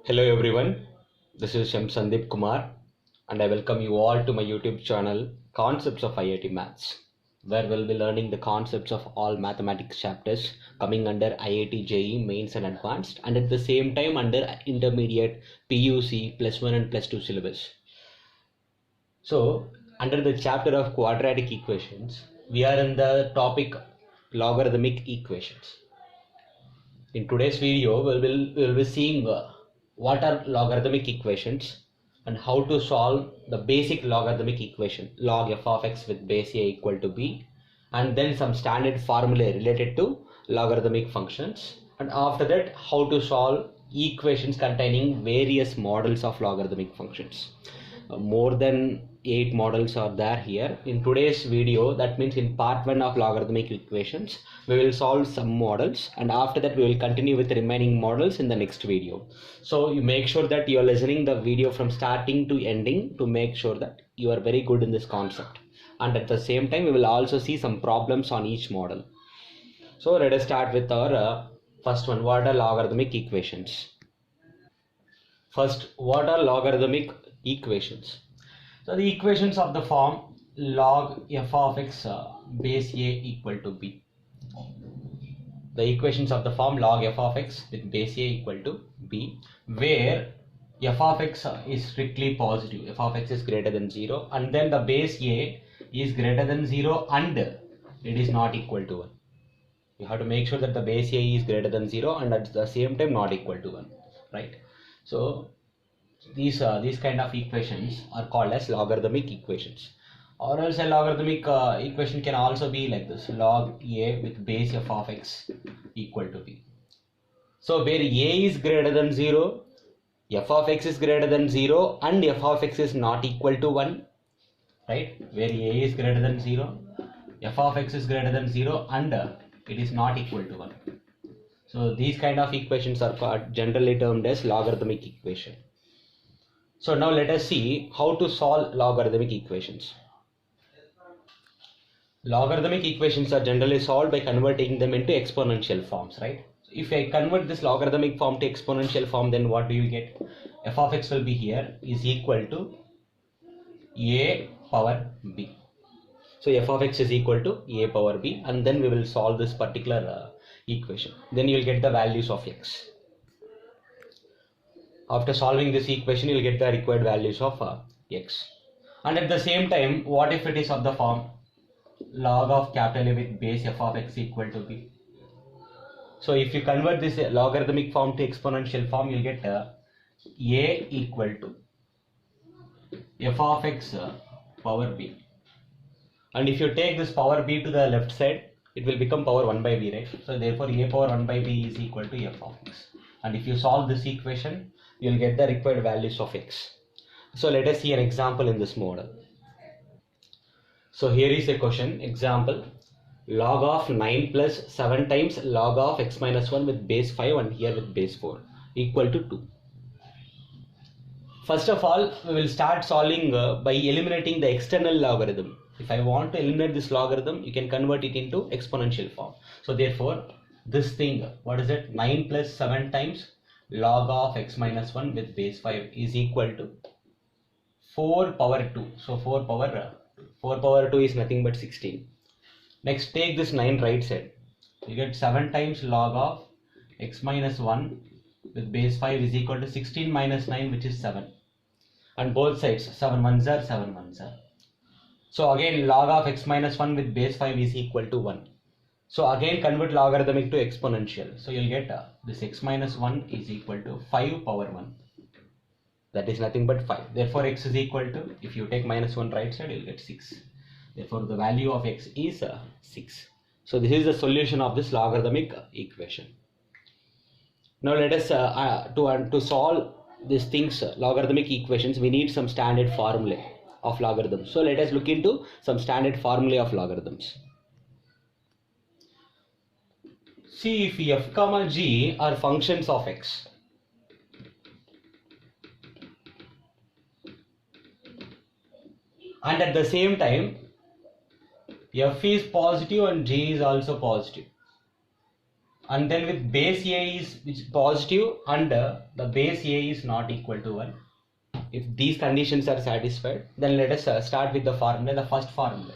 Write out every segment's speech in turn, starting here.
Hello everyone, this is Shem Sandeep Kumar and I welcome you all to my YouTube channel Concepts of IIT Maths, where we'll be learning the concepts of all mathematics chapters coming under IIT JEE Mains and Advanced, and at the same time under Intermediate PUC plus 1 and plus 2 syllabus. So under the chapter of quadratic equations, we are in the topic logarithmic equations. In today's video, we'll be seeing what are logarithmic equations and how to solve the basic logarithmic equation log f of x with base a equal to b, and then some standard formulae related to logarithmic functions, and after that how to solve equations containing various models of logarithmic functions. More than 8 models are there here in today's video. That means in part 1 of logarithmic equations we will solve some models, and after that we will continue with the remaining models in the next video. So you make sure that you are listening the video from starting to ending to make sure that you are very good in this concept, and at the same time we will also see some problems on each model. So let us start with our first one. What are logarithmic equations? First, what are logarithmic equations? So the equations of the form log f of x base a equal to b. The equations of the form log f of x with base a equal to b, where f of x is strictly positive, f of x is greater than 0, and then the base a is greater than 0 and it is not equal to 1. You have to make sure that the base a is greater than 0 and at the same time not equal to 1, right? So these kind of equations are called as logarithmic equations. Or else a logarithmic equation can also be like this: log a with base f of x equal to b. So where a is greater than 0, f of x is greater than 0 and f of x is not equal to 1, right? Where a is greater than 0, f of x is greater than 0 and it is not equal to 1. So these kind of equations are generally termed as logarithmic equation. So now let us see how to solve logarithmic equations. Logarithmic equations are generally solved by converting them into exponential forms, right? So if I convert this logarithmic form to exponential form, then what do you get? F of x will be here is equal to a power b. So f of x is equal to a power b, and then we will solve this particular equation. Then you will get the values of x. After solving this equation, you will get the required values of x. And at the same time, what if it is of the form log of capital A with base f of x equal to b? So if you convert this logarithmic form to exponential form, you will get a equal to f of x power b. And if you take this power b to the left side, it will become power 1 by b, right? So therefore a power 1 by b is equal to f of x. And if you solve this equation, you will get the required values of x. So let us see an example in this model. So here is a question. Example: log of 9 plus 7 times log of x minus 1 with base 5 and here with base 4 equal to 2. First of all, we will start solving by eliminating the external logarithm. If I want to eliminate this logarithm, you can convert it into exponential form. So therefore, this thing, what is it? 9 plus 7 times log of x minus 1 with base 5 is equal to 4 power 2. So 4 power 2 is nothing but 16. Next, take this 9 right side. You get 7 times log of x minus 1 with base 5 is equal to 16 minus 9, which is 7. And both sides, 7 ones are 7 ones are. So again, log of x minus 1 with base 5 is equal to 1. So again, convert logarithmic to exponential. So you'll get this x minus 1 is equal to 5 power 1. That is nothing but 5. Therefore, x is equal to, if you take minus 1 right side, you'll get 6. Therefore, the value of x is 6. So this is the solution of this logarithmic equation. Now let us, to solve these things, logarithmic equations, we need some standard formulae of logarithms. So let us look into some standard formulae of logarithms. See, if f comma g are functions of x, and at the same time f is positive and g is also positive, and then with base a is which is positive and the base a is not equal to 1. If these conditions are satisfied, then let us start with the formula, the first formula.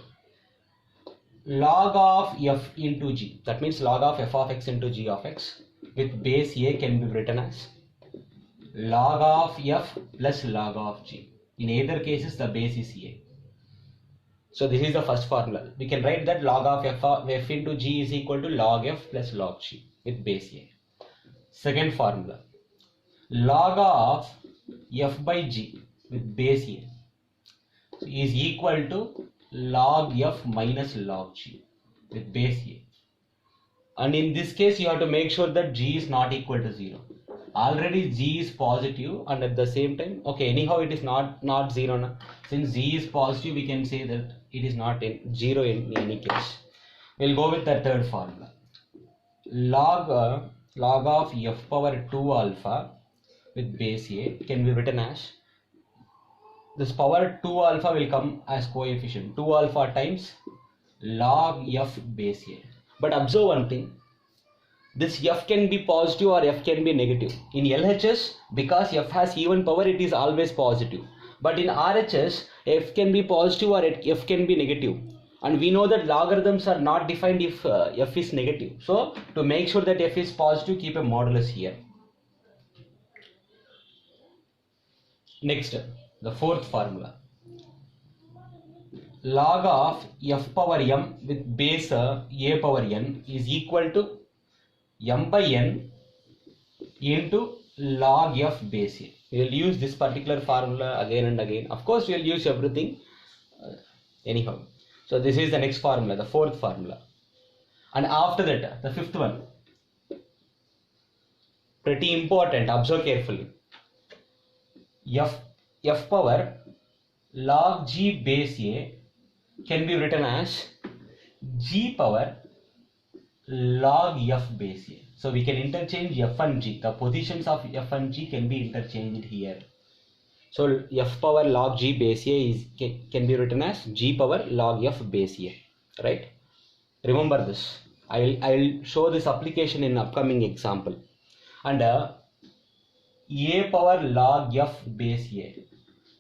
Log of f into g, that means log of f of x into g of x with base a can be written as log of f plus log of g. In either cases the base is a. So this is the first formula. We can write that log of f into g is equal to log f plus log g with base a. Second formula, log of f by g with base a is equal to log f minus log g with base a. And in this case you have to make sure that g is not equal to 0. Already g is positive and at the same time, okay, anyhow it is not 0 now. Since g is positive, we can say that it is not 0 in any case. We'll go with the third formula. Log of f power 2 alpha with base a can be written as, this power 2 alpha will come as coefficient 2 alpha times log f base a. But observe one thing, this f can be positive or f can be negative. In LHS, because f has even power, it is always positive. But in RHS, f can be positive or f can be negative. And we know that logarithms are not defined if f is negative. So to make sure that f is positive, keep a modulus here. Next, the fourth formula. Log of f power m with base a power n is equal to m by n into log f base a. We will use this particular formula again and again. Of course, we will use everything anyhow. So this is the next formula, the fourth formula. And after that, the fifth one, pretty important, observe carefully. F power log g base a can be written as g power log f base a. So we can interchange f and g. The positions of f and g can be interchanged here. So f power log g base a can be written as g power log f base a, right? Remember this. I will show this application in upcoming example. And a power log f base a.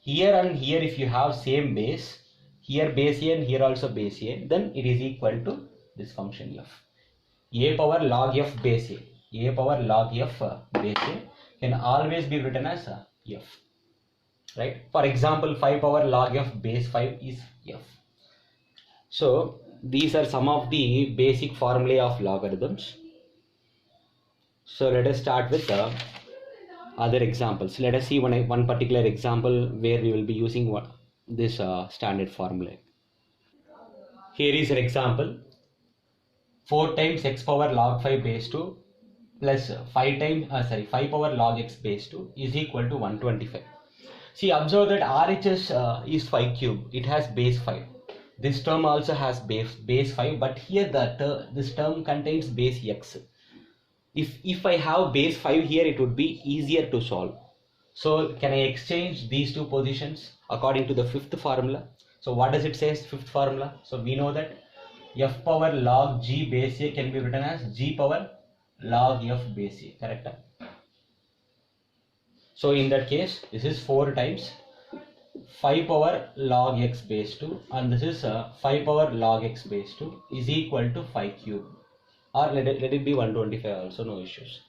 Here and here, if you have same base, here base a and here also base a, then it is equal to this function f. A power log f base a power log f base a can always be written as f, right? For example, 5 power log f base 5 is f. So these are some of the basic formulae of logarithms. So let us start with the other examples. Let us see one particular example where we will be using this standard formula. Here is an example. 4 times x power log 5 base 2 plus 5 power log x base 2 is equal to 125. See, observe that RHS is 5 cube. It has base 5. This term also has base 5, but here this term contains base x. If I have base 5 here, it would be easier to solve. So can I exchange these two positions according to the fifth formula? So what does it say, fifth formula? So we know that f power log g base a can be written as g power log f base a, correct? So in that case, this is 4 times 5 power log x base 2 and this is 5 power log x base 2 is equal to 5 cube, or let it be 125 also, no issues.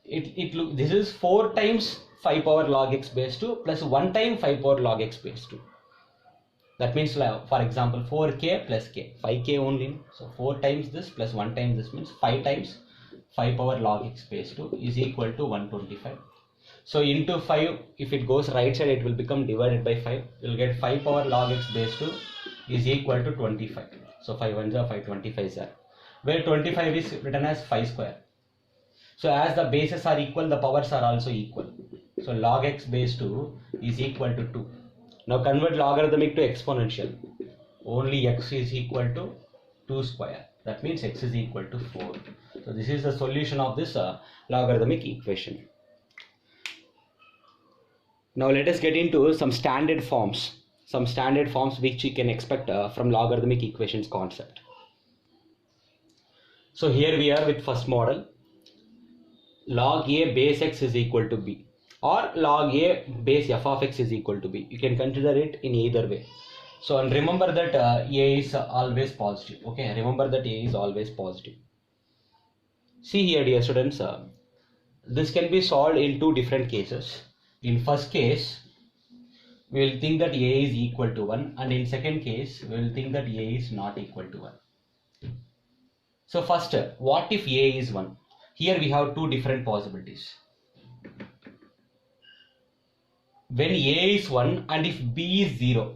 This is 4 times 5 power log x base 2 plus 1 time 5 power log x base 2. That means, for example, 4k plus k, 5k only. So 4 times this plus 1 times this means 5 times 5 power log x base 2 is equal to 125. So into 5, if it goes right side, it will become divided by 5. You will get 5 power log x base 2 is equal to 25. So 5 1s are 5, 25s are. Where 25 is written as 5 square. So as the bases are equal, the powers are also equal. So log x base 2 is equal to 2. Now convert logarithmic to exponential. Only x is equal to 2 square. That means x is equal to 4. So this is the solution of this logarithmic equation. Now let us get into some standard forms which you can expect from logarithmic equations concept. So here we are with first model. log a base x is equal to b, or log a base f of x is equal to b. You can consider it in either way. So, and remember that a is always positive. Okay, remember that a is always positive. See here, dear students, this can be solved in two different cases. In first case, we will think that a is equal to 1, and in second case, we will think that a is not equal to 1. So first, what if a is 1? Here we have two different possibilities. When a is 1 and if b is 0,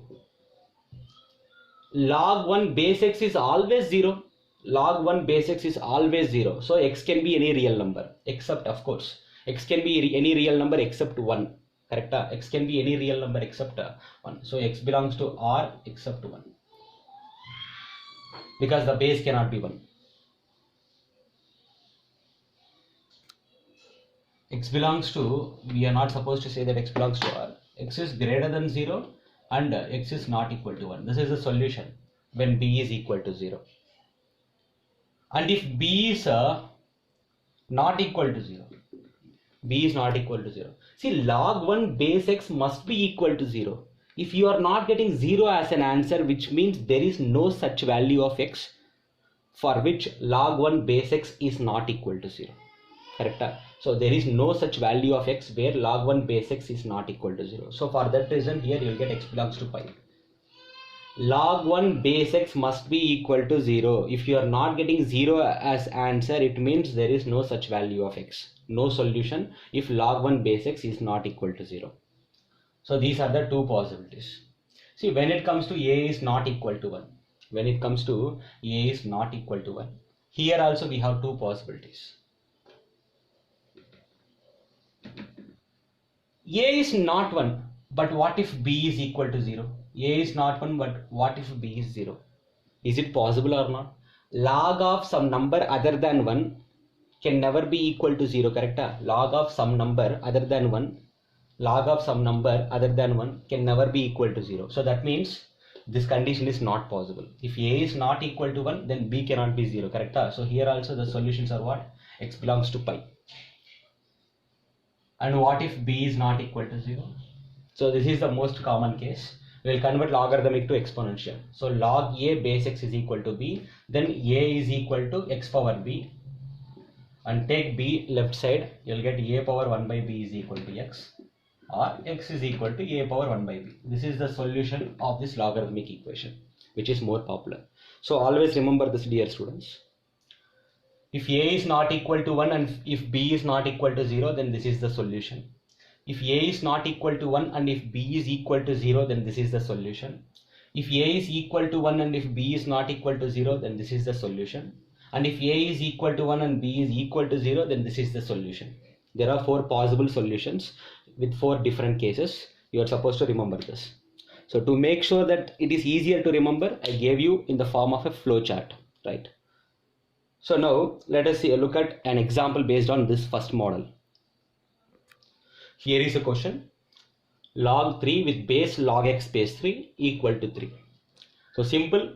log 1 base x is always 0. Log 1 base x is always 0. So x can be any real number, except, of course, x can be any real number except 1. Correct? X can be any real number except 1. So x belongs to R except 1. Because the base cannot be 1. X belongs to, we are not supposed to say that x belongs to R. X is greater than 0 and x is not equal to 1. This is the solution when b is equal to 0. And if b is not equal to 0, b is not equal to 0. See, log 1 base x must be equal to 0. If you are not getting 0 as an answer, which means there is no such value of x for which log 1 base x is not equal to 0. Correct? So there is no such value of x where log 1 base x is not equal to 0. So for that reason, here you will get x belongs to pi. Log 1 base x must be equal to 0. If you are not getting 0 as answer, it means there is no such value of x. No solution if log 1 base x is not equal to 0. So these are the two possibilities. See, when it comes to a is not equal to 1, when it comes to a is not equal to 1, here also we have two possibilities. A is not 1, but what if b is equal to 0? A is not 1, but what if b is 0? Is it possible or not? Log of some number other than 1 can never be equal to 0, correct? Log of some number other than 1, log of some number other than 1 can never be equal to 0. So that means this condition is not possible. If a is not equal to 1, then b cannot be 0, correct? So here also the solutions are what? X belongs to pi. And what if b is not equal to 0? So this is the most common case. We will convert logarithmic to exponential. So log a base x is equal to b, then a is equal to x power b, and take b left side, you will get a power 1 by b is equal to x, or x is equal to a power 1 by b. This is the solution of this logarithmic equation, which is more popular. So always remember this, dear students. If a is not equal to 1 and if b is not equal to 0, then this is the solution. If a is not equal to 1 and if b is equal to 0, then this is the solution. If a is equal to 1 and if b is not equal to 0, then this is the solution. And if a is equal to 1 and b is equal to 0, then this is the solution. There are 4 possible solutions with 4 different cases. You are supposed to remember this. So to make sure that it is easier to remember, I gave you in the form of a flow chart, right? So now let us look at an example based on this first model. Here is a question. Log 3 with base log x base 3 equal to 3. So simple.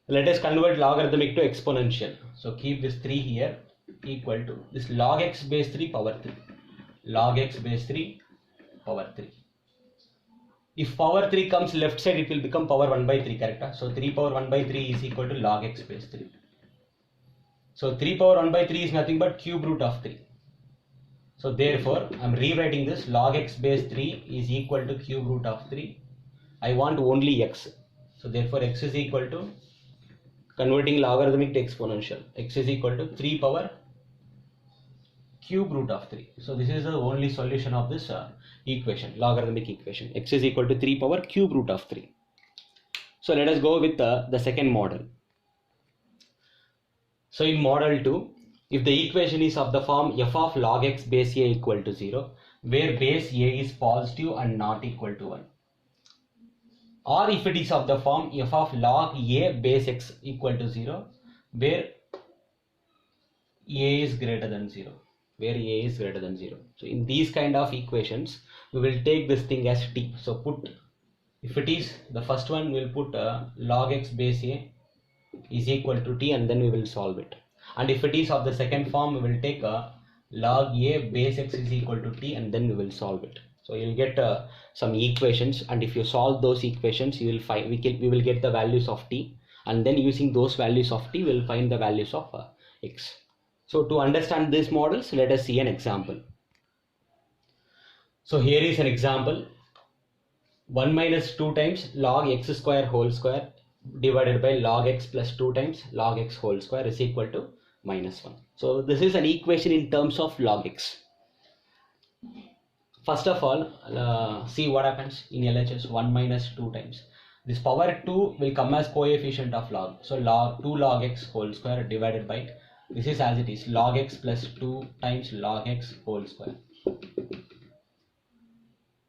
Let us convert logarithmic to exponential. So keep this 3 here equal to this log x base 3 power 3. Log x base 3 power 3. If power 3 comes left side, it will become power 1 by 3, correct? So 3 power 1 by 3 is equal to log x base 3. So 3 power 1 by 3 is nothing but cube root of 3. So therefore, I am rewriting this log x base 3 is equal to cube root of 3. I want only x. So therefore, x is equal to, converting logarithmic to exponential, x is equal to 3 power cube root of 3. So this is the only solution of this equation, logarithmic equation. X is equal to 3 power cube root of 3. So let us go with the second model. So in model 2, if the equation is of the form f of log x base a equal to 0, where base a is positive and not equal to 1. Or if it is of the form f of log a base x equal to 0, where a is greater than 0. Where a is greater than 0. So in these kind of equations, we will take this thing as t. So put, if it is the first one, we will put log x base a is equal to t, and then we will solve it. And if it is of the second form, we will take log a base x is equal to t, and then we will solve it. So you'll get some equations, and if you solve those equations, you will find we will get the values of t, and then using those values of t, we will find the values of x. So to understand these models, let us see an example. So here is an example. 1 minus 2 times log x square whole square divided by log x plus 2 times log x whole square is equal to minus 1. So this is an equation in terms of log x. First of all, see what happens in LHS. 1 minus 2 times. This power 2 will come as coefficient of log. So log 2 log x whole square divided by, this is as it is, log x plus 2 times log x whole square.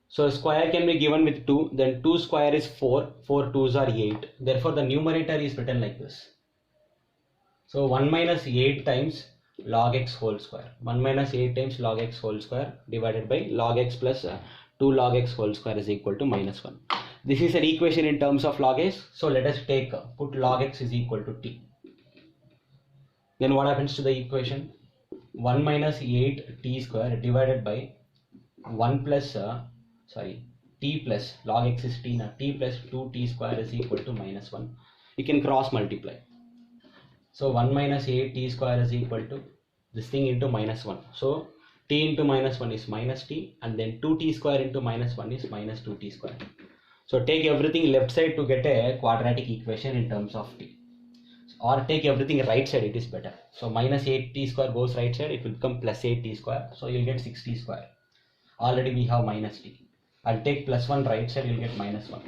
So square can be given with 2, then 2 square is 4, 4 2s are 8. Therefore the numerator is written like this. So 1 minus 8 times log x whole square. 1 minus 8 times log x whole square divided by log x plus 2 log x whole square is equal to minus 1. This is an equation in terms of log x. So let us put log x is equal to t. Then what happens to the equation? 1 minus 8 t square divided by 1 plus t plus log x is t now, t plus 2t square is equal to minus 1. You can cross multiply. So 1 minus 8t square is equal to this thing into minus 1. So t into minus 1 is minus t, and then 2t square into minus 1 is minus 2t square. So take everything left side to get a quadratic equation in terms of t. Or take everything right side, it is better. So minus 8t square goes right side, it will become plus 8t square. So you'll get 6t square. Already we have minus t. I'll take plus 1 right side, you'll get minus 1.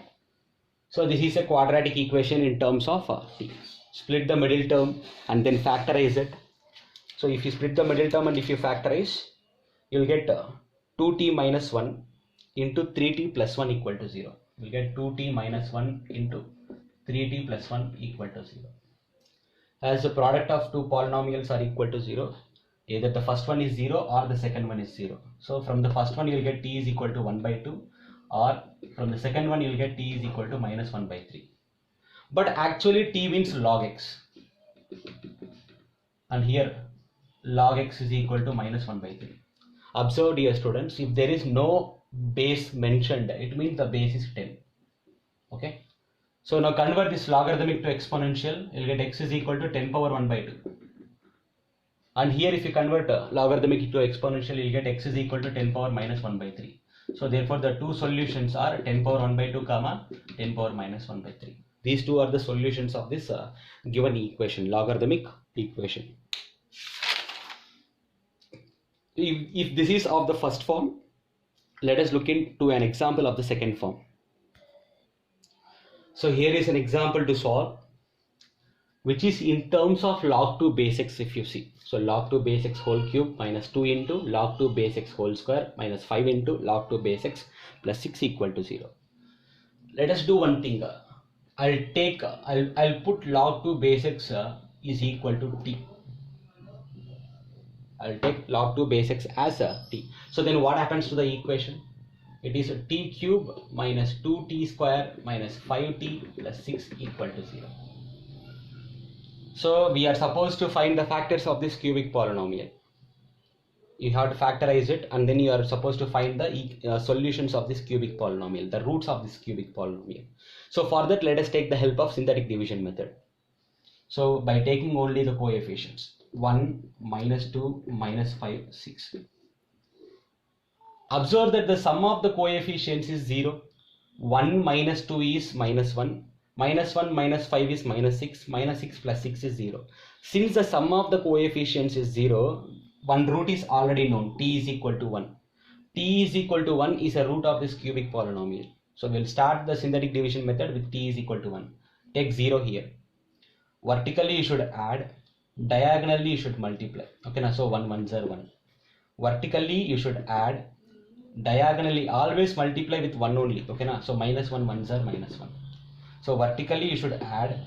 So this is a quadratic equation in terms of t. Split the middle term and then factorize it. So if you split the middle term and if you factorize, you'll get 2t minus 1 into 3t plus 1 equal to 0. You'll get 2t minus 1 into 3t plus 1 equal to 0. As the product of two polynomials are equal to 0, either the first one is 0 or the second one is 0. So from the first one you'll get t is equal to 1 by 2, or from the second one you'll get t is equal to minus 1 by 3. But actually t means log x, and here log x is equal to minus 1 by 3. Observe, dear students, if there is no base mentioned, it means the base is 10. Okay. So now convert this logarithmic to exponential, you'll get x is equal to 10 power 1 by 2. And here if you convert logarithmic to exponential, you'll get x is equal to 10 power minus 1 by 3. So therefore the two solutions are 10 power 1 by 2 comma 10 power minus 1 by 3. These two are the solutions of this given equation, logarithmic equation. If this is of the first form, let us look into an example of the second form. So here is an example to solve, which is in terms of log 2 base x if you see. So log 2 base x whole cube minus 2 into log 2 base x whole square minus 5 into log 2 base x plus 6 equal to 0. Let us do one thing. I'll put log 2 base x is equal to t. I'll take log 2 base x as t. So then what happens to the equation? It is t cube minus 2t square minus 5t plus 6 equal to 0. So we are supposed to find the factors of this cubic polynomial. You have to factorize it, and then you are supposed to find the solutions of this cubic polynomial, the roots of this cubic polynomial. So for that, let us take the help of synthetic division method. So by taking only the coefficients, 1, minus 2, minus 5, 6. Observe that the sum of the coefficients is 0. 1 minus 2 is minus 1. Minus 1 minus 5 is minus 6. Minus 6 plus 6 is 0. Since the sum of the coefficients is 0, one root is already known. T is equal to 1. T is equal to 1 is a root of this cubic polynomial. So we'll start the synthetic division method with t is equal to 1. Take 0 here. Vertically you should add. Diagonally you should multiply. Okay, now so 1 1s are 1. Vertically you should add. Diagonally always multiply with 1 only. Okay, now so minus 1 1s are minus 1. So vertically you should add.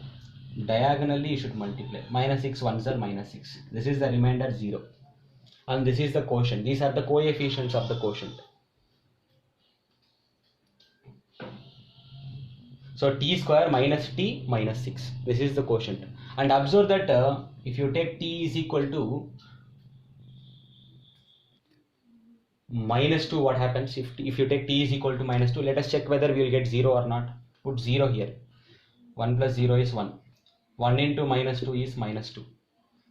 Diagonally you should multiply. Minus 6 1s are minus 6. This is the remainder 0. And this is the quotient. These are the coefficients of the quotient. So t square minus t minus 6. This is the quotient. And observe that if you take t is equal to Minus 2, what happens if you take t is equal to minus 2? Let us check whether we will get 0 or not. Put 0 here. 1 plus 0 is 1. 1 into minus 2 is minus 2.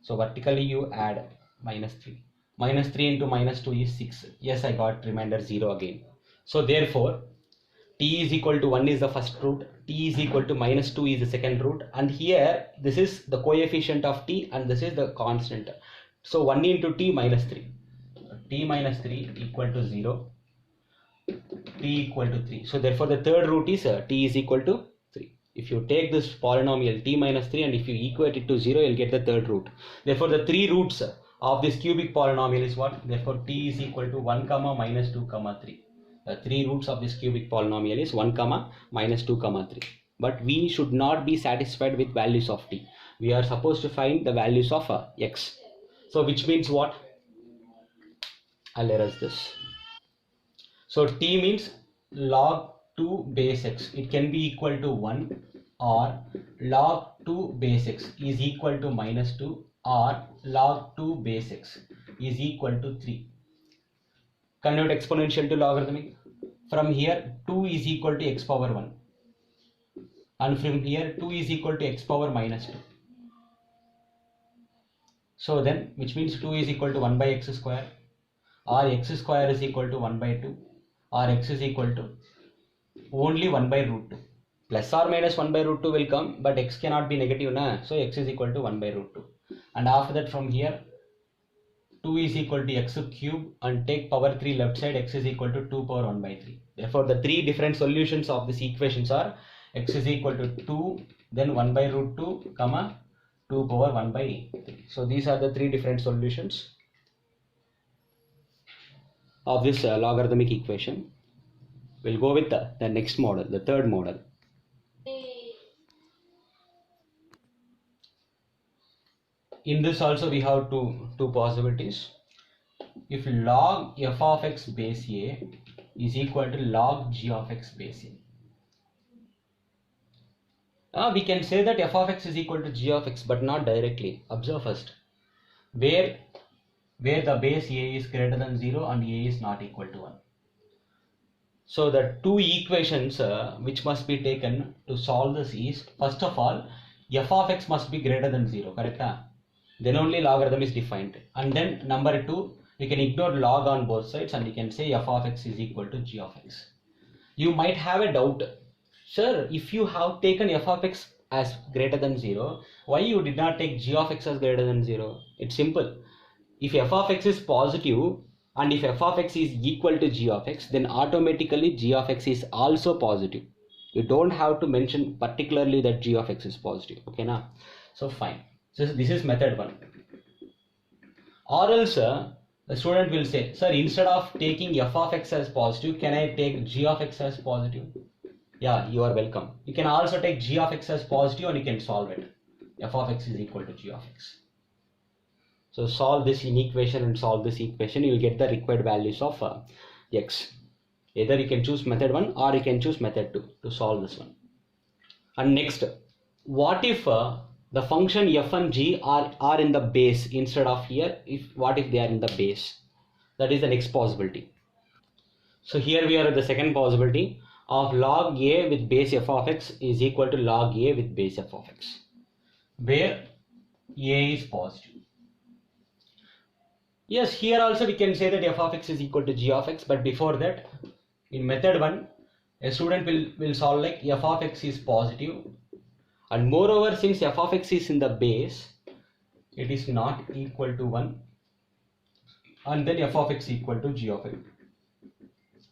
So vertically you add minus 3. Minus 3 into minus 2 is 6. Yes, I got remainder 0 again. So therefore, t is equal to 1 is the first root, t is equal to minus 2 is the second root, and here this is the coefficient of t and this is the constant. So 1 into t minus 3. T minus 3 equal to 0, t equal to 3. So therefore the third root is t is equal to 3. If you take this polynomial t minus 3 and if you equate it to 0, you'll get the third root. Therefore the three roots of this cubic polynomial is what? Therefore t is equal to 1 comma minus 2 comma 3. The three roots of this cubic polynomial is 1 comma minus 2 comma 3. But we should not be satisfied with values of t. We are supposed to find the values of x. So which means what? I'll erase this. So t means log 2 base x. It can be equal to 1, or log 2 base x is equal to minus 2, or log 2 base x is equal to 3. Convert exponential to logarithmic. From here 2 is equal to x power 1, and from here 2 is equal to x power minus 2. So then which means 2 is equal to 1 by x square, or x square is equal to 1 by 2, or x is equal to only 1 by root 2. Plus or minus 1 by root 2 will come, but x cannot be negative, na? So x is equal to 1 by root 2. And after that from here 2 is equal to x cube, and take power 3 left side, x is equal to 2 power 1 by 3. Therefore the three different solutions of these equations are x is equal to 2, then 1 by root 2, comma 2 power 1 by 3. So these are the three different solutions of this logarithmic equation. We'll go with the next model, the third model. In this also we have two possibilities. If log f of x base a is equal to log g of x base a, we can say that f of x is equal to g of x, but not directly. Observe first where the base a is greater than 0 and a is not equal to 1. So the two equations which must be taken to solve this is, first of all, f of x must be greater than 0, correct? Then only logarithm is defined. And then number 2, you can ignore log on both sides and you can say f of x is equal to g of x. You might have a doubt, sir, if you have taken f of x as greater than 0, why you did not take g of x as greater than 0? It's simple. If f of x is positive and if f of x is equal to g of x, then automatically g of x is also positive. You don't have to mention particularly that g of x is positive. Okay, now, so fine. So this is method 1. Or else the student will say, sir, instead of taking f of x as positive, can I take g of x as positive? Yeah, you are welcome. You can also take g of x as positive and you can solve it. F of x is equal to g of x. So solve this inequation and solve this equation, you will get the required values of x. Either you can choose method 1 or you can choose method 2 to solve this one. And next, what if the function f and g are in the base instead of here? What if they are in the base? That is the next possibility. So here we are at the second possibility of log a with base f of x is equal to log a with base f of x, where a is positive. Yes, here also we can say that f of x is equal to g of x, but before that, in method 1, a student will solve like f of x is positive, and moreover, since f of x is in the base, it is not equal to 1, and then f of x equal to g of x.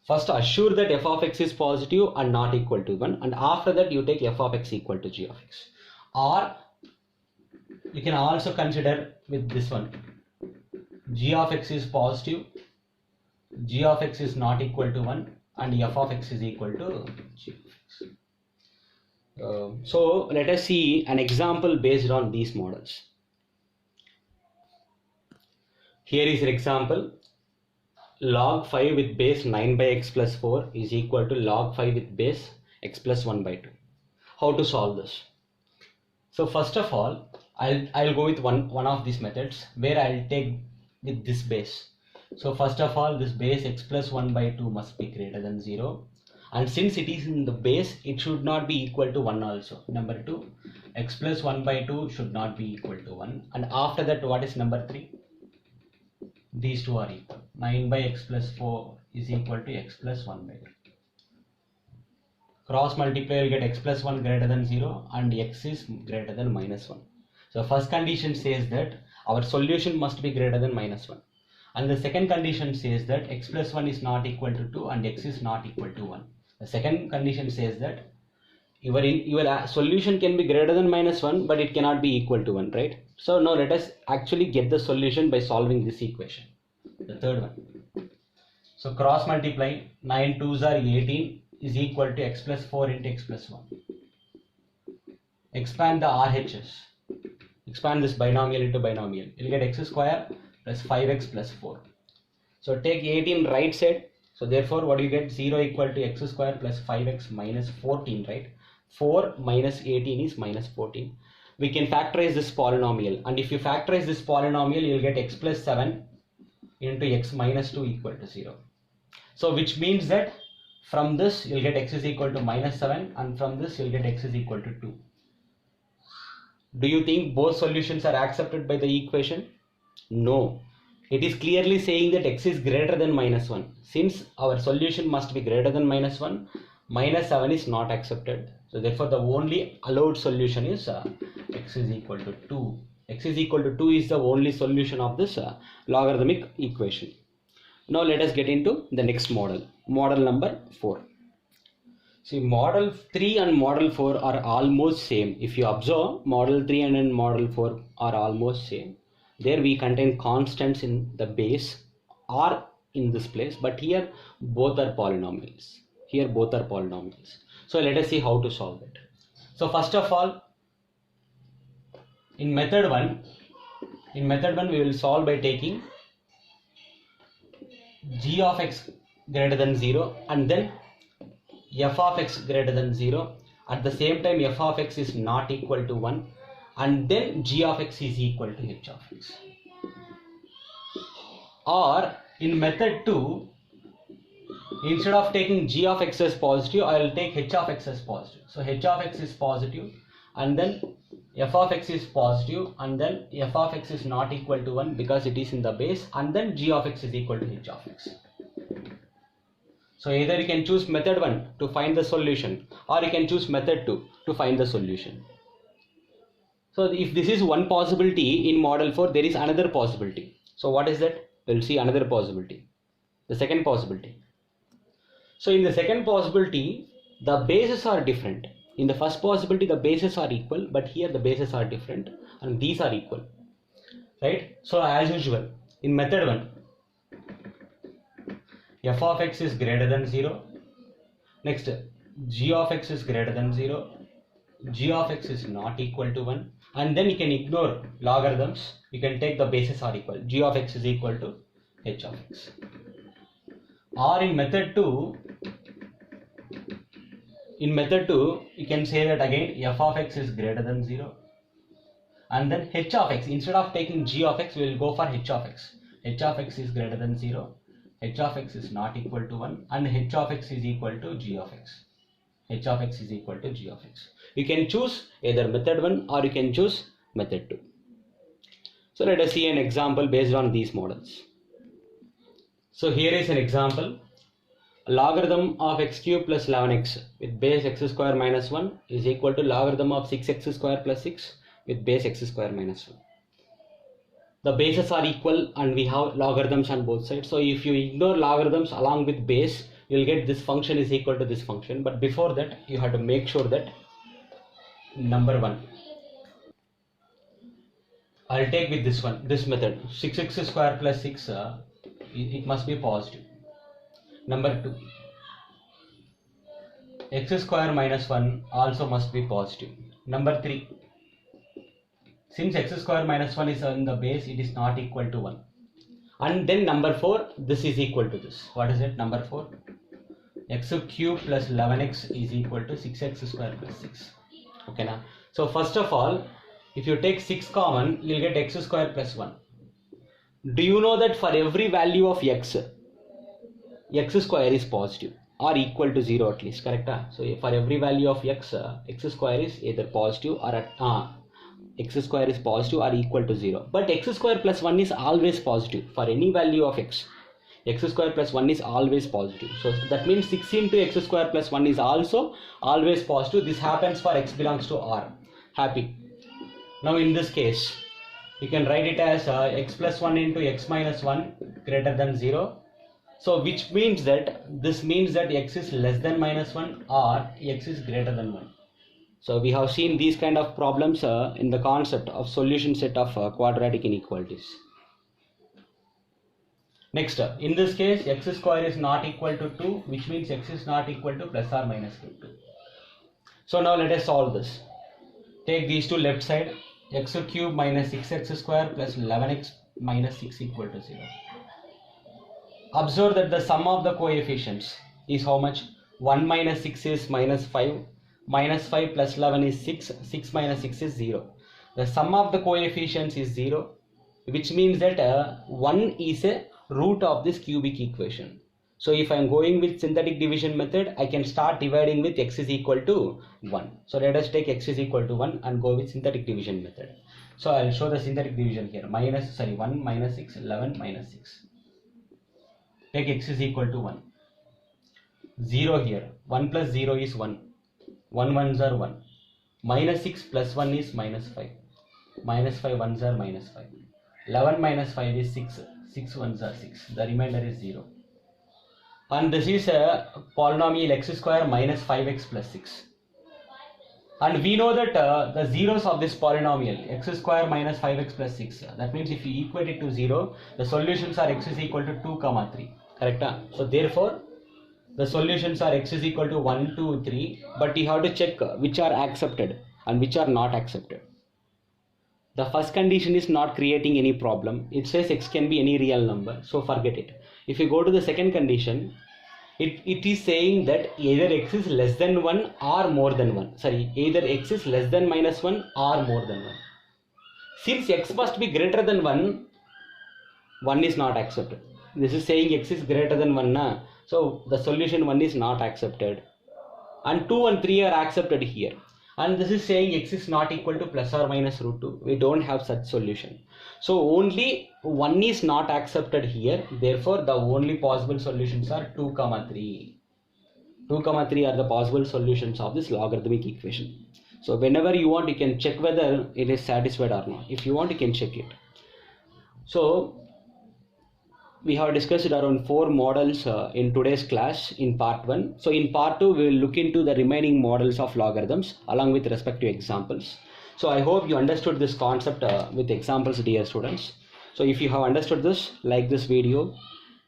First assure that f of x is positive and not equal to 1, and after that you take f of x equal to g of x. Or you can also consider with this one, g of x is positive, g of x is not equal to 1, and f of x is equal to g of x. So let us see an example based on these models. Here is an example. Log 5 with base 9 by x plus 4 is equal to log 5 with base x plus 1 by 2. How to solve this? So first of all, I'll go with one of these methods where I'll take with this base. So first of all, this base x plus 1 by 2 must be greater than 0. And since it is in the base, it should not be equal to 1 also. Number 2, x plus 1 by 2 should not be equal to 1. And after that, what is number 3? These two are equal. 9 by x plus 4 is equal to x plus 1 by 2. Cross multiply, you will get x plus 1 greater than 0 and x is greater than minus 1. So first condition says that our solution must be greater than minus 1. And the second condition says that x plus 1 is not equal to 2 and x is not equal to 1. The second condition says that your solution can be greater than minus 1 but it cannot be equal to 1, right? So now let us actually get the solution by solving this equation. The third one. So cross multiply, 9 2s are 18 is equal to x plus 4 into x plus 1. Expand the RHS. Expand this binomial into binomial. You will get x square plus 5x plus 4. So take 18 right side. So therefore what do you get? 0 equal to x square plus 5x minus 14, right? 4 minus 18 is minus 14. We can factorize this polynomial. And if you factorize this polynomial, you will get x plus 7 into x minus 2 equal to 0. So which means that from this you will get x is equal to minus 7 and from this you will get x is equal to 2. Do you think both solutions are accepted by the equation? No. It is clearly saying that x is greater than minus 1. Since our solution must be greater than minus 1, minus 7 is not accepted. So therefore the only allowed solution is x is equal to 2. X is equal to 2 is the only solution of this logarithmic equation. Now let us get into the next model. Model number 4. See, model 3 and model 4 are almost same. If you observe, model 3 and model 4 are almost same. There we contain constants in the base or in this place, but here both are polynomials. Here both are polynomials. So let us see how to solve it. So first of all, in method 1 we will solve by taking g of x greater than 0 and then f of x greater than 0. At the same time f of x is not equal to 1 and then g of x is equal to h of x. Or in method 2, instead of taking g of x as positive, I will take h of x as positive. So h of x is positive and then f of x is positive and then f of x is not equal to 1 because it is in the base and then g of x is equal to h of x. So either you can choose method 1 to find the solution or you can choose method 2 to find the solution. So if this is one possibility in model 4, there is another possibility. So what is that? We'll see another possibility. The second possibility. So in the second possibility, the bases are different. In the first possibility, the bases are equal, but here the bases are different and these are equal. Right? So as usual, in method 1, f of x is greater than 0. Next, g of x is greater than 0. G of x is not equal to 1. And then you can ignore logarithms. You can take the bases are equal. G of x is equal to h of x. Or in method 2, you can say that again f of x is greater than 0. And then h of x, instead of taking g of x, we will go for h of x. H of x is greater than 0. H of x is not equal to 1 and h of x is equal to g of x. H of x is equal to g of x. You can choose either method 1 or you can choose method 2. So let us see an example based on these models. So here is an example. Logarithm of x cube plus 11x with base x square minus 1 is equal to logarithm of 6x square plus 6 with base x square minus 1. The bases are equal and we have logarithms on both sides. So if you ignore logarithms along with base, you will get this function is equal to this function. But before that, you have to make sure that number 1. I'll take with this method. 6x square plus 6, it must be positive. Number 2. X square minus 1 also must be positive. Number 3. Since x square minus 1 is on the base, it is not equal to 1. And then number 4, this is equal to this. What is it? Number 4. X cube plus 11x is equal to 6x square plus 6. Okay now. So first of all, if you take 6 common, you will get x square plus 1. Do you know that for every value of x square is positive or equal to 0 at least, correct? So for every value of x square is either positive or x square is positive or equal to 0. But x square plus 1 is always positive for any value of x square plus 1 is always positive. So that means 6 into x square plus 1 is also always positive. This happens for x belongs to R. Happy. Now in this case, you can write it as x plus 1 into x minus 1 greater than 0. So which means that this means that x is less than minus 1 or x is greater than 1. So we have seen these kind of problems in the concept of solution set of quadratic inequalities. Next, in this case, x square is not equal to 2, which means x is not equal to plus or minus 2. So now let us solve this. Take these two left side, x cube minus 6x square plus 11x minus 6 equal to 0. Observe that the sum of the coefficients is how much? 1 minus 6 is minus 5, minus 5 plus 11 is 6, 6 minus 6 is 0. The sum of the coefficients is 0, which means that 1 is a root of this cubic equation. So if I am going with synthetic division method, I can start dividing with x is equal to 1. So let us take x is equal to 1 and go with synthetic division method. So I will show the synthetic division here. 1 minus 6, 11 minus 6. Take x is equal to 1. 0 here. 1 plus 0 is 1. 1 ones are 1. Minus 6 plus 1 is minus 5. Minus 5 ones are minus 5. 11 minus 5 is 6. 6 ones are 6. The remainder is 0. And this is a polynomial x square minus 5x plus 6. And we know that the zeros of this polynomial x square minus 5x plus 6. That means if you equate it to 0, the solutions are x is equal to 2, 3. Correct? So therefore, the solutions are x is equal to 1, 2, 3. But you have to check which are accepted and which are not accepted. The first condition is not creating any problem. It says x can be any real number. So forget it. If you go to the second condition, it is saying that either x is less than 1 or more than 1. Sorry, either x is less than minus 1 or more than 1. Since x must be greater than 1, 1 is not accepted. This is saying x is greater than 1. So the solution 1 is not accepted. And 2 and 3 are accepted here. And this is saying x is not equal to plus or minus root 2. We don't have such solution. So only 1 is not accepted here. Therefore, the only possible solutions are 2, 3. 2, 3 are the possible solutions of this logarithmic equation. So whenever you want, you can check whether it is satisfied or not. If you want, you can check it. So we have discussed around 4 models in today's class in part 1. So in part 2, we will look into the remaining models of logarithms along with respective examples. So I hope you understood this concept with examples, dear students. So if you have understood this, like this video,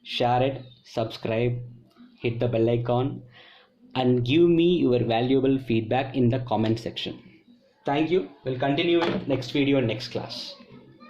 share it, subscribe, hit the bell icon, and give me your valuable feedback in the comment section. Thank you. We'll continue in next video and next class.